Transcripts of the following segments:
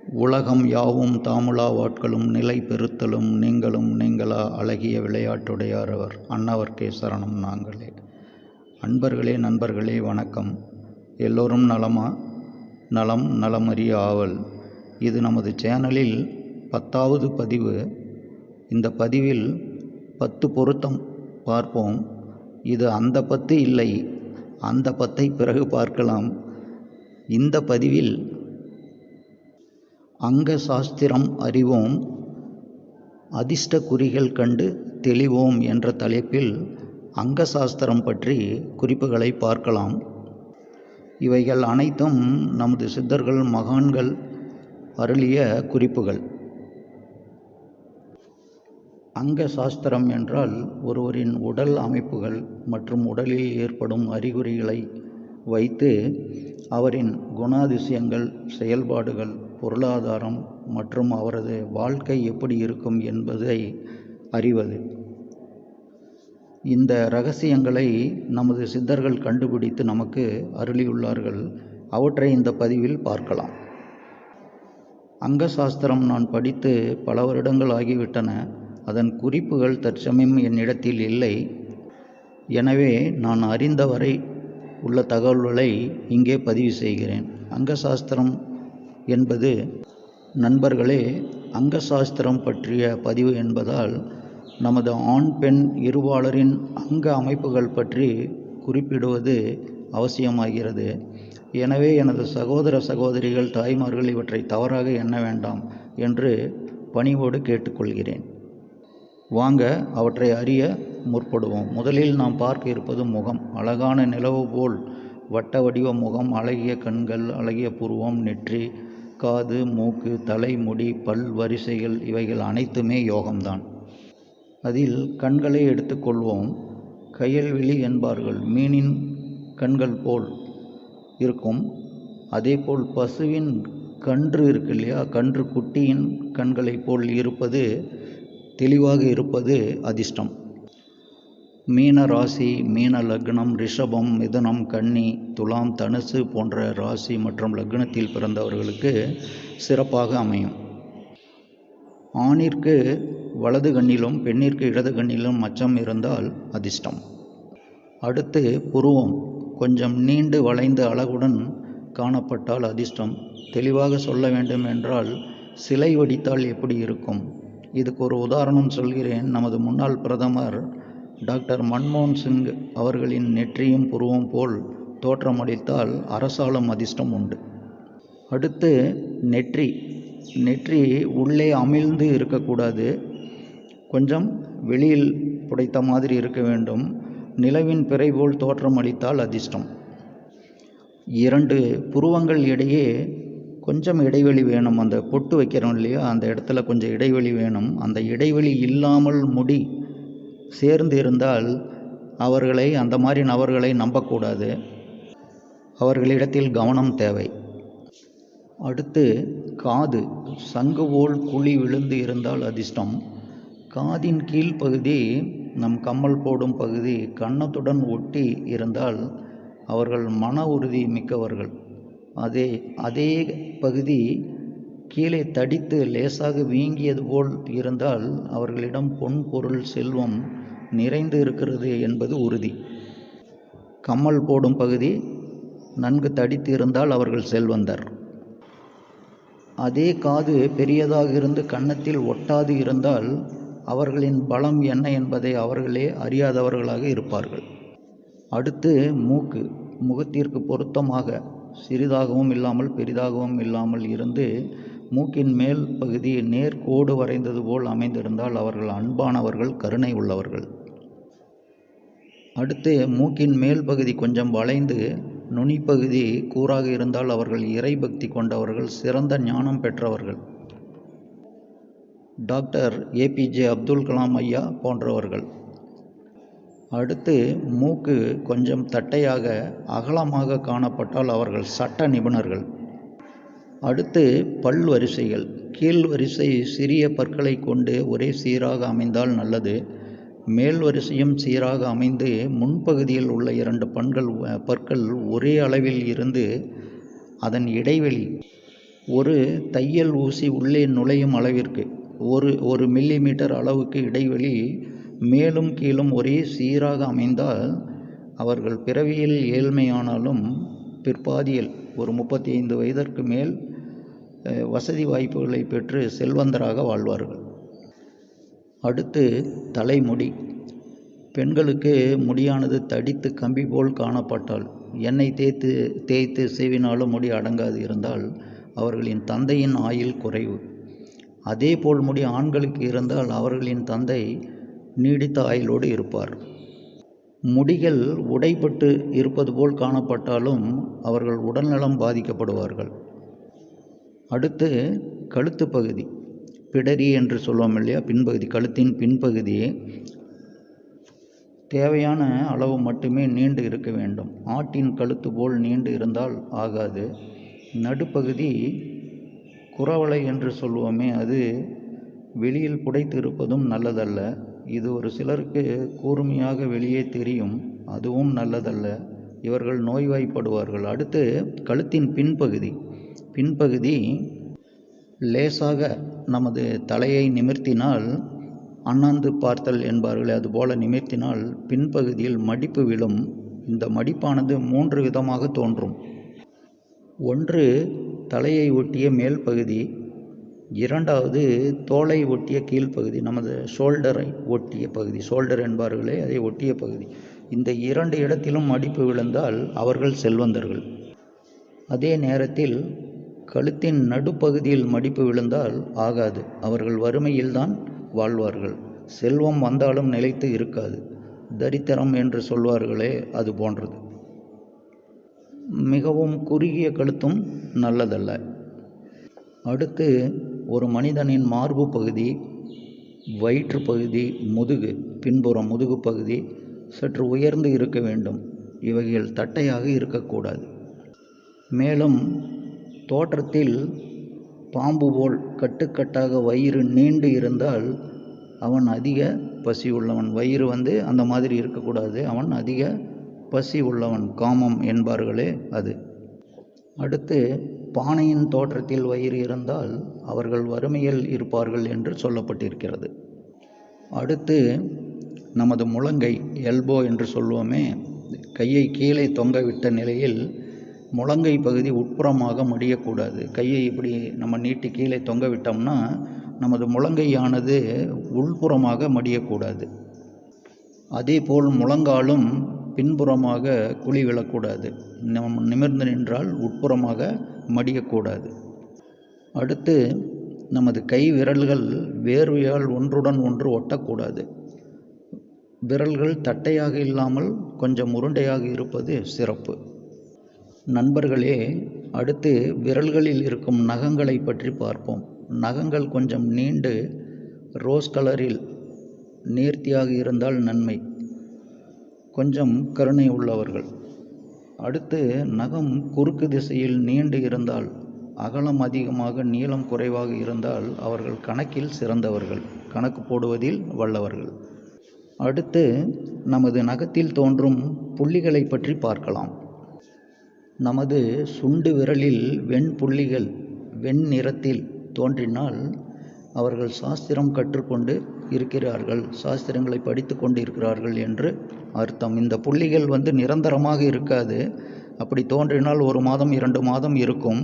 உலகம் யாவும் தாமுலா வாட்களும் நிலை பெறுத்தலும் நீங்களும் நீங்களா அழகிய விளையாட்டுடையாரவர் அன்னவர்க்கே சரணம் நாங்களே. அன்பர்களே, நண்பர்களே, வணக்கம். எல்லோரும் நலமா? நலம் நலமறிய ஆவல். இது நமது சேனலில் 10வது பதிவு. இந்த பதிவில் 10 பொருத்தம் பார்ப்போம். இது அந்த 10 இல்லை, அந்த 10ஐ பிறகு பார்க்கலாம். இந்த பதிவில் அங்க சாஸ்திரம் அறிவோம், அதிர்ஷ்ட குறிகள் கண்டு தெளிவோம் என்ற தலைப்பில் அங்க சாஸ்திரம் பற்றி குறிப்புகளை பார்க்கலாம். இவைகள் அனைத்தும் நமது சித்தர்கள் மகான்கள் அருளிய குறிப்புகள். அங்க சாஸ்திரம் என்றால் ஒருவரின் உடல் அமைப்புகள் மற்றும் உடலில் ஏற்படும் அறிகுறிகளை வைத்து அவரின் குணாதிசயங்கள், செயல்பாடுகள், பொருளாதாரம் மற்றும் அவரது வாழ்க்கை எப்படி இருக்கும் என்பதை அறிவது. இந்த இரகசியங்களை நமது சித்தர்கள் கண்டுபிடித்து நமக்கு அருளியுள்ளார்கள். அவற்றை இந்த பதிவில் பார்க்கலாம். அங்க சாஸ்திரம் நான் படித்து பல வருடங்கள் ஆகிவிட்டன. அதன் குறிப்புகள் தற்சமயம் என்னிடத்தில் இல்லை. எனவே நான் அறிந்தவரை உள்ள தகவல்களை இங்கே பதிவு செய்கிறேன். அங்க சாஸ்திரம் என்பது, நண்பர்களே, அங்க சாஸ்திரம் பற்றிய பதிவு என்பதால் நமது ஆண் பெண் இருபாலரின் அங்க அமைப்புகள் பற்றி குறிப்பிடுவது அவசியமாகிறது. எனவே எனது சகோதர சகோதரிகள், தாய்மார்கள் இவற்றை தவறாக எண்ண வேண்டாம் என்று பணிவோடு கேட்டுக்கொள்கிறேன். வாங்க அவற்றை அறிய முற்படுவோம். முதலில் நாம் பார்க்க இருப்பது முகம். அழகான நிலவு போல் வட்ட வடிவ முகம், அழகிய கண்கள், அழகிய புருவம், நெற்றி, காது, மூக்கு, தலை, முடி, பல் வரிசைகள் இவைகள் அனைத்துமே யோகம்தான். அதில் கண்களை எடுத்துக்கொள்வோம். கயல்விழி என்பார்கள். மீனின் கண்கள் போல் இருக்கும். அதேபோல் பசுவின் கன்று இருக்கு இல்லையா, கன்று குட்டியின் கண்களை போல் இருப்பது, தெளிவாக இருப்பது அதிர்ஷ்டம். மீன ராசி, மீன லக்னம், ரிஷபம், மிதுனம், கன்னி, துலாம், தனுசு போன்ற ராசி மற்றும் லக்னத்தில் பிறந்தவர்களுக்கு சிறப்பாக அமையும். ஆணிற்கு வலது கண்ணிலும் பெண்ணிற்கு இடது கண்ணிலும் மச்சம் இருந்தால் அதிர்ஷ்டம். அடுத்து புருவம் கொஞ்சம் நீண்டு வளைந்து அழகுடன் காணப்பட்டால் அதிர்ஷ்டம். தெளிவாக சொல்ல வேண்டும் என்றால் சிலை வடித்தால் எப்படி இருக்கும்? இதுக்கு ஒரு உதாரணம் சொல்கிறேன். நமது முன்னாள் பிரதமர் டாக்டர் மன்மோகன் சிங் அவர்களின் நெற்றியும் புருவம் போல் தோற்றமளித்தால் அரசாலும் அதிர்ஷ்டம் உண்டு. அடுத்து நெற்றி. நெற்றி உள்ளே அமிழ்ந்து இருக்கக்கூடாது, கொஞ்சம் வெளியில் புடைத்த மாதிரி இருக்க வேண்டும். நிலவின் பிறை போல் தோற்றமளித்தால் அதிர்ஷ்டம். 2 புருவங்கள் இடையே கொஞ்சம் இடைவெளி வேணும். அந்த பொட்டு வைக்கிறோம் இல்லையா, அந்த இடத்துல கொஞ்சம் இடைவெளி வேணும். அந்த இடைவெளி இல்லாமல் முடி சேர்ந்து இருந்தால் அந்த மாதிரி நபர்களை நம்பக்கூடாது. அவர்களிடத்தில் கவனம் தேவை. அடுத்து காது. சங்கு போல் குழி விழுந்து இருந்தால் அதிர்ஷ்டம். காதின் கீழ்ப்பகுதி, நம் கம்மல் போடும் பகுதி கன்னத்துடன் ஒட்டி இருந்தால் அவர்கள் மன உறுதி மிக்கவர்கள். அதே பகுதி கீழே தடித்து லேசாக வீங்கியது போல் இருந்தால் அவர்களிடம் பொன், பொருள், செல்வம் நிறைந்து இருக்கிறது என்பது உறுதி. கம்மல் போடும் பகுதி நன்கு தடித்து இருந்தால் அவர்கள் செல்வந்தர். அதே காது பெரியதாக இருந்து கன்னத்தில் ஒட்டாது இருந்தால் அவர்களின் பலம் என்ன என்பதை அவர்களே அறியாதவர்களாக இருப்பார்கள். அடுத்து மூக்கு. முகத்திற்கு பொருத்தமாக சிறிதாகவும் இல்லாமல் பெரிதாகவும் இல்லாமல் இருந்து மூக்கின் மேல் பகுதி நேர்கோடு வரைந்தது போல் அமைந்திருந்தால் அவர்கள் அன்பானவர்கள், கருணை உள்ளவர்கள். அடுத்து மூக்கின் மேல் பகுதி கொஞ்சம் வளைந்து நுனிப்பகுதி கூராக இருந்தால் அவர்கள் இறை பக்தி கொண்டவர்கள், சிறந்த ஞானம் பெற்றவர்கள். டாக்டர் APJ அப்துல் கலாம் ஐயா போன்றவர்கள். அடுத்து மூக்கு கொஞ்சம் தட்டையாக அகலமாக காணப்பட்டால் அவர்கள் சட்ட நிபுணர்கள். அடுத்து பல் வரிசைகள். கீழ் வரிசை சிறிய பற்களை கொண்டு ஒரே சீராக அமைந்தால் நல்லது. மேல் வரிசையும் சீராக அமைந்து முன்பகுதியில் உள்ள 2 பற்கள் ஒரே அளவில் இருந்து அதன் இடைவெளி ஒரு தையல் ஊசி உள்ளே நுழையும் அளவிற்கு ஒரு மில்லிமீட்டர் அளவுக்கு இடைவெளி மேலும் கீழும் ஒரே சீராக அமைந்தால் அவர்கள் பிறவியில் ஏழ்மையானாலும் பிற்பாதியில் ஒரு 35 வயதிற்கு மேல் வசதி வாய்ப்புகளை பெற்று செல்வந்தராக வாழ்வார்கள். அடுத்து தலைமுடி. பெண்களுக்கு முடியானது தடித்து கம்பி போல் காணப்பட்டால், எண்ணெய் தேய்த்து சீவினாலும் முடி அடங்காது இருந்தால் அவர்களின் தந்தையின் ஆயுள் குறைவு. அதேபோல் முடி ஆண்களுக்கு இருந்தால் அவர்களின் தந்தை நீடித்த ஆயுளோடு இருப்பார். முடிகள் உடைபட்டு இருப்பது போல் காணப்பட்டாலும் அவர்கள் உடல்நலம் பாதிக்கப்படுவார்கள். அடுத்து கழுத்து பகுதி, பிடரி என்று சொல்லுவோம் இல்லையா, பின்பகுதி, கழுத்தின் பின்பகுதியே தேவையான அளவு மட்டுமே நீண்டு இருக்க வேண்டும். ஆட்டின் கழுத்து போல் நீண்டு இருந்தால் ஆகாது. நடுப்பகுதி குறவளை என்று சொல்லுவோமே, அது வெளியில் புடைத்து இருப்பதும் நல்லதல்ல. இது ஒரு சிலருக்கு கூர்மையாக வெளியே தெரியும், அதுவும் நல்லதல்ல. இவர்கள் நோய்வாய்ப்படுவார்கள். அடுத்து கழுத்தின் பின்பகுதி லேசாக நமது தலையை நிமிர்த்தினால், அண்ணாந்து பார்த்தல் என்பார்கள், அதுபோல நிமிர்த்தினால் பின்பகுதியில் மடிப்பு விழும். இந்த மடிப்பானது 3 விதமாக தோன்றும். ஒன்று தலையை ஒட்டிய மேல் பகுதி, இரண்டாவது தோலை ஒட்டிய கீழ்ப்பகுதி, நமது ஷோல்டரை ஒட்டிய பகுதி, ஷோல்டர் என்பார்களே அதை ஒட்டிய பகுதி. இந்த 2 இடத்திலும் மடிப்பு விழுந்தால் அவர்கள் செல்வந்தர்கள். அதே நேரத்தில் கழுத்தின் நடுப்பகுதியில் மடிப்பு விழுந்தால் ஆகாது, அவர்கள் வறுமையில்தான் வாழ்வார்கள். செல்வம் வந்தாலும் நிலைத்து இருக்காது, தரித்திரம் என்று சொல்வார்களே அது போன்றது. மிகவும் குறுகிய கழுத்தும் நல்லதல்ல. அடுத்து ஒரு மனிதனின் மார்பு பகுதி, வயிற்று பகுதி, பின்புறம் முதுகு பகுதி சற்று உயர்ந்து இருக்க வேண்டும். இவைகள் தட்டையாக இருக்கக்கூடாது. மேலும் தோற்றத்தில் பாம்பு போல் கட்டுக்கட்டாக வயிறு நீண்டு இருந்தால் அவன் அதிக பசி உள்ளவன். வயிறு அந்த மாதிரி இருக்கக்கூடாது, அவன் அதிக பசி உள்ளவன், காமம் என்பார்களே அது. அடுத்து பானையின் தோற்றத்தில் வயிறு இருந்தால் அவர்கள் வறுமையில் இருப்பார்கள் என்று சொல்லப்பட்டிருக்கிறது. அடுத்து நமது முழங்கை, எல்போ என்று சொல்லுவோமே, கையை கீழே தொங்கவிட்ட நிலையில் முழங்கை பகுதி உட்புறமாக மடியக்கூடாது. கையை இப்படி நம்ம நீட்டி கீழே தொங்க விட்டோம்னா நமது முழங்கையானது உள்புறமாக மடியக்கூடாது. அதேபோல் முழங்காலும் பின்புறமாக குழி விழக்கூடாது. நிமிர்ந்து நின்றால் உட்புறமாக மடியக்கூடாது. அடுத்து நமது கை விரல்கள் வேர்வையால் ஒன்றுடன் ஒன்று ஒட்டக்கூடாது. விரல்கள் தட்டையாக இல்லாமல் கொஞ்சம் உருண்டையாக இருப்பது சிறப்பு. நண்பர்களே, அடுத்து விரல்களில் இருக்கும் நகங்களை பற்றி பார்ப்போம். நகங்கள் கொஞ்சம் நீண்டு ரோஸ் கலரில் நேர்த்தியாக இருந்தால் நன்மை, கொஞ்சம் கருணை உள்ளவர்கள். அடுத்து நகம் குறுக்கு திசையில் நீண்டு இருந்தால், அகலம் அதிகமாக நீளம் குறைவாக இருந்தால் அவர்கள் கணக்கில் சிறந்தவர்கள், கணக்கு போடுவதில் வல்லவர்கள். அடுத்து நமது நகத்தில் தோன்றும் புள்ளிகளை பற்றி பார்க்கலாம். நமது சுண்டு விரலில் வெண்புள்ளிகள் வெண்ணிறத்தில் தோன்றினால் அவர்கள் சாஸ்திரம் கற்றுக்கொண்டு இருக்கிறார்கள், சாஸ்திரங்களை படித்து கொண்டு இருக்கிறார்கள் என்று அர்த்தம். இந்த புள்ளிகள் நிரந்தரமாக இருக்காது. அப்படி தோன்றினால் 1 மாதம் 2 மாதம் இருக்கும்.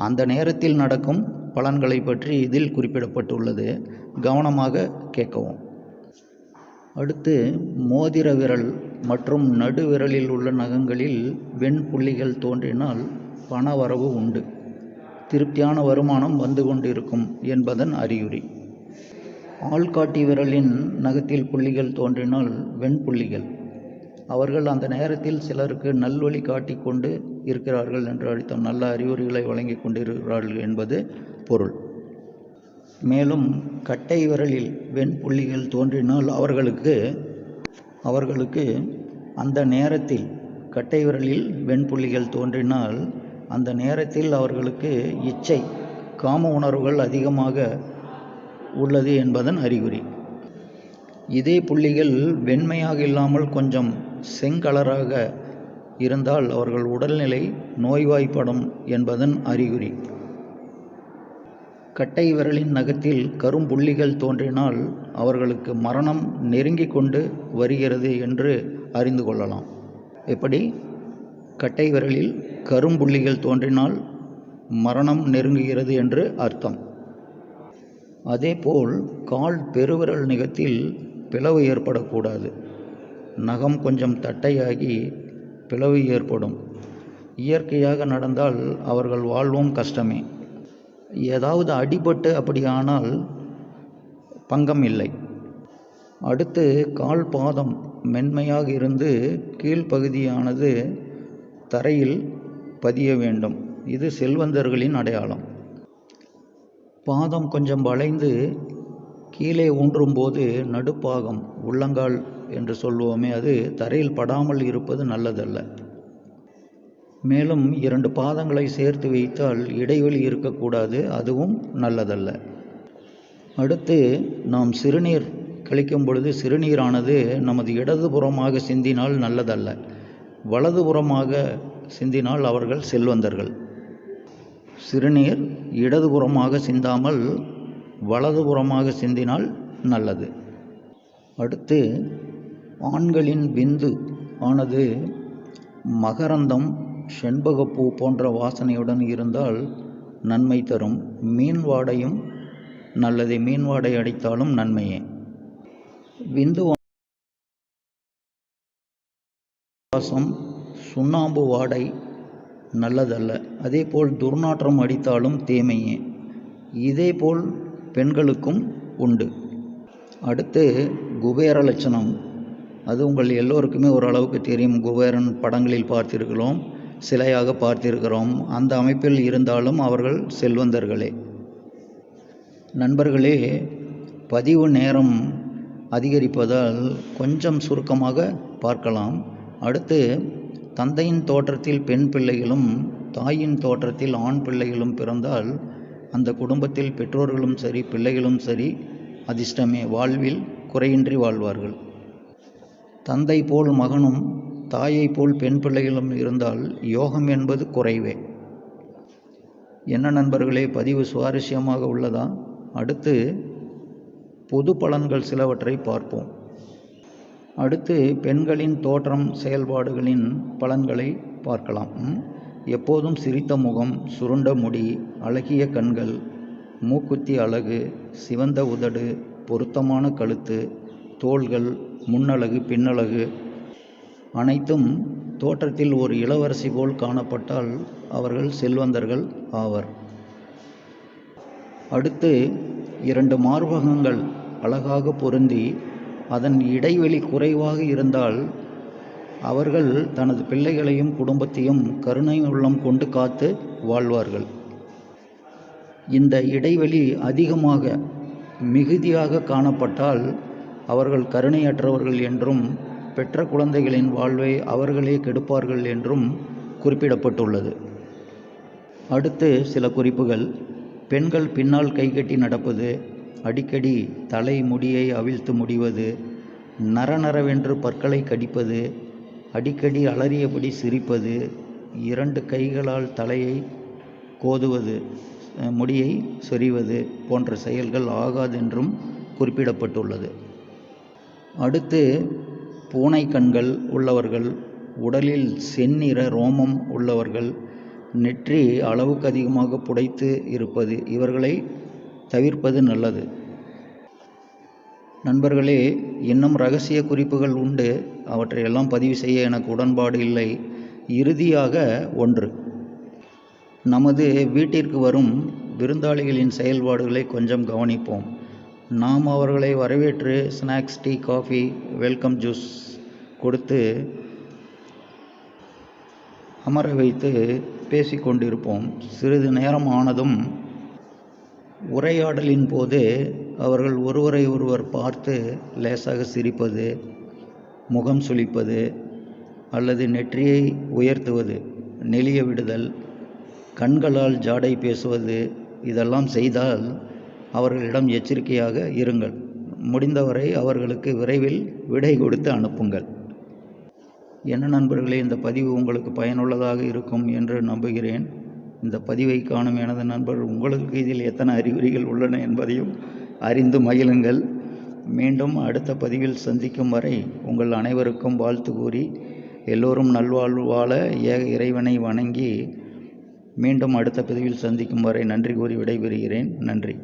அந்த நேரத்தில் நடக்கும் பலன்களை பற்றி இதில் குறிப்பிடப்பட்டுள்ளது, கவனமாக கேட்கவும். அடுத்து மோதிர விரல் மற்றும் நடுவிரலில் உள்ள நகங்களில் வெண்புள்ளிகள் தோன்றினால் பணவரவு உண்டு, திருப்தியான வருமானம் வந்து கொண்டிருக்கும் என்பதன் அறிகுறி. ஆள்காட்டி விரலின் நகத்தில் புள்ளிகள் தோன்றினால் வெண்புள்ளிகள், அவர்கள் அந்த நேரத்தில் சிலருக்கு நல்வழி காட்டி கொண்டு இருக்கிறார்கள் என்று அர்த்தம், நல்ல அறிகுறிகளை வழங்கி கொண்டிருக்கிறார்கள் என்பது பொருள். மேலும் கட்டை விரலில் வெண்புள்ளிகள் தோன்றினால் அவர்களுக்கு அந்த நேரத்தில், கட்டை விரலில் வெண்புள்ளிகள் தோன்றினால் அந்த நேரத்தில் அவர்களுக்கு இச்சை, காம உணர்வுகள் அதிகமாக உள்ளது என்பதன் அறிகுறி. இதே புள்ளிகள் வெண்மையாக இல்லாமல் கொஞ்சம் செங்கலராக இருந்தால் அவர்கள் உடல்நிலை நோய்வாய்ப்படும் என்பதன் அறிகுறி. கட்டை விரலின் நகத்தில் கரும்புள்ளிகள் தோன்றினால் அவர்களுக்கு மரணம் நெருங்கி கொண்டு வருகிறது என்று அறிந்து கொள்ளலாம். எப்படி? கட்டை விரலில் கரும்புள்ளிகள் தோன்றினால் மரணம் நெருங்குகிறது என்று அர்த்தம். அதேபோல் கால் பெருவிரல் நகத்தில் பிளவு ஏற்படக்கூடாது. நகம் கொஞ்சம் தட்டையாகி பிளவு ஏற்படும். இயற்கையாக நடந்தால் அவர்கள் வாழ்வும் கஷ்டமே. ஏதாவது அடிபட்டு அப்படியானால் பங்கம் இல்லை. அடுத்து கால் பாதம் மென்மையாக இருந்து கீழ்ப்பகுதியானது தரையில் பதிய வேண்டும். இது செல்வந்தர்களின் அடையாளம். பாதம் கொஞ்சம் வளைந்து கீழே ஊன்றும்போது நடுப்பாகம் உள்ளங்கால் என்று சொல்வோமே, அது தரையில் படாமல் இருப்பது நல்லதல்ல. மேலும் 2 பாதங்களை சேர்த்து வைத்தால் இடைவெளி இருக்கக்கூடாது, அதுவும் நல்லதல்ல. அடுத்து நாம் சிறுநீர் கழிக்கும் பொழுது சிறுநீரானது நமது இடதுபுறமாக சிந்தினால் நல்லதல்ல. வலதுபுறமாக சிந்தினால் அவர்கள் செல்வந்தர்கள். சிறுநீர் இடதுபுறமாக சிந்தாமல் வலதுபுறமாக சிந்தினால் நல்லது. அடுத்து ஆண்களின் விந்து ஆனது மகரந்தம், செண்பகப்பூ போன்ற வாசனையுடன் இருந்தால் நன்மை தரும். மீன் வாடையும் நல்லது. மீன் வாடை அடித்தாலும் நன்மையே. விந்து வாசம், சுண்ணாம்பு வாடை நல்லதல்ல. அதேபோல் துர்நாற்றம் அடித்தாலும் தீமையே. இதேபோல் பெண்களுக்கும் உண்டு. அடுத்து குபேர லட்சணம். அது உங்கள் எல்லோருக்குமே ஓரளவுக்கு தெரியும். குபேரன் படங்களில் பார்த்திருக்கிறோம், சிலையாக பார்த்திருக்கிறோம். அந்த அமைப்பில் இருந்தாலும் அவர்கள் செல்வந்தர்களே. நண்பர்களே, பதிவு நேரம் அதிகரிப்பதால் கொஞ்சம் சுருக்கமாக பார்க்கலாம். அடுத்து தந்தையின் தோற்றத்தில் பெண் பிள்ளைகளும் தாயின் தோற்றத்தில் ஆண் பிள்ளைகளும் பிறந்தால் அந்த குடும்பத்தில் பெற்றோர்களும் சரி பிள்ளைகளும் சரி அதிர்ஷ்டமே. வாழ்வில் குறையின்றி வாழ்வார்கள். தந்தை போல் மகனும் தாயை போல் பெண் பிள்ளைகளும் இருந்தால் யோகம் என்பது குறைவே. என்ன நண்பர்களே, பதிவு சுவாரஸ்யமாக உள்ளதா? அடுத்து பொது பலன்கள் சிலவற்றை பார்ப்போம். அடுத்து பெண்களின் தோற்றம் செயல்பாடுகளின் பலன்களை பார்க்கலாம். எப்போதும் சிரித்த முகம், சுருண்ட முடி, அழகிய கண்கள், மூக்குத்தி அழகு, சிவந்த உதடு, பொருத்தமான கழுத்து, தோள்கள், முன்னழகு பின்னழகு அனைத்தும் தோற்றத்தில் ஒரு இளவரசி போல் காணப்பட்டால் அவர்கள் செல்வந்தர்கள் ஆவர். அடுத்து 2 மார்பகங்கள் அழகாக பொருந்தி அதன் இடைவெளி குறைவாக இருந்தால் அவர்கள் தனது பிள்ளைகளையும் குடும்பத்தையும் கருணை உள்ளம் கொண்டு காத்து வாழ்வார்கள். இந்த இடைவெளி அதிகமாக மிகுதியாக காணப்பட்டால் அவர்கள் கருணையற்றவர்கள் என்றும் பெற்ற குழந்தைகளின் வாழ்வை அவர்களே கெடுப்பார்கள் என்றும் குறிப்பிடப்பட்டுள்ளது. அடுத்து சில குறிப்புகள். பெண்கள் பின்னால் கைகட்டி நடப்பது, அடிக்கடி தலை முடியை அவிழ்த்து முடிவது, நரநரவென்று பற்களை கடிப்பது, அடிக்கடி அலறியபடி சிரிப்பது, 2 கைகளால் தலையை கோதுவது, முடியை சொறிவது போன்ற செயல்கள் ஆகாதென்றும் குறிப்பிடப்பட்டுள்ளது. அடுத்து பூனை கண்கள் உள்ளவர்கள், உடலில் செந்நிற ரோமம் உள்ளவர்கள், நெற்றி அளவுக்கு அதிகமாக புடைத்து இருப்பது, இவர்களை தவிர்ப்பது நல்லது. நண்பர்களே, இன்னும் இரகசிய குறிப்புகள் உண்டு. அவற்றையெல்லாம் பதிவு செய்ய எனக்கு உடன்பாடு இல்லை. இறுதியாக ஒன்று, நமது வீட்டிற்கு வரும் விருந்தாளிகளின் செயல்பாடுகளை கொஞ்சம் கவனிப்போம். நாம் அவர்களை வரவேற்று snacks, tea, coffee, welcome juice கொடுத்து அமர வைத்து பேசிக்கொண்டிருப்போம். சிறிது நேரம் ஆனதும் உரையாடலின் போது அவர்கள் ஒருவரை ஒருவர் பார்த்து லேசாக சிரிப்பது, முகம் சுளிப்பது அல்லது நெற்றியை உயர்த்துவது, நெளிய விடுதல், கண்களால் ஜாடை பேசுவது, இதெல்லாம் செய்தால் அவர்களிடம் எச்சரிக்கையாக இருங்கள். முடிந்தவரை அவர்களுக்கு விரைவில் விடை கொடுத்து அனுப்புங்கள். என்ன நண்பர்களே, இந்த பதிவு உங்களுக்கு பயனுள்ளதாக இருக்கும் என்று நம்புகிறேன். இந்த பதிவை காணும் எனது நண்பர் உங்களுக்கு இதில் எத்தனை அறிகுறிகள் உள்ளன என்பதையும் அறிந்து மகிழுங்கள். மீண்டும் அடுத்த பதிவில் சந்திக்கும் வரை உங்கள் அனைவருக்கும் வாழ்த்து கூறி எல்லோரும் நல்வாழ்வு வாழ ஏக இறைவனை வணங்கி மீண்டும் அடுத்த பதிவில் சந்திக்கும் வரை நன்றி கூறி விடைபெறுகிறேன். நன்றி.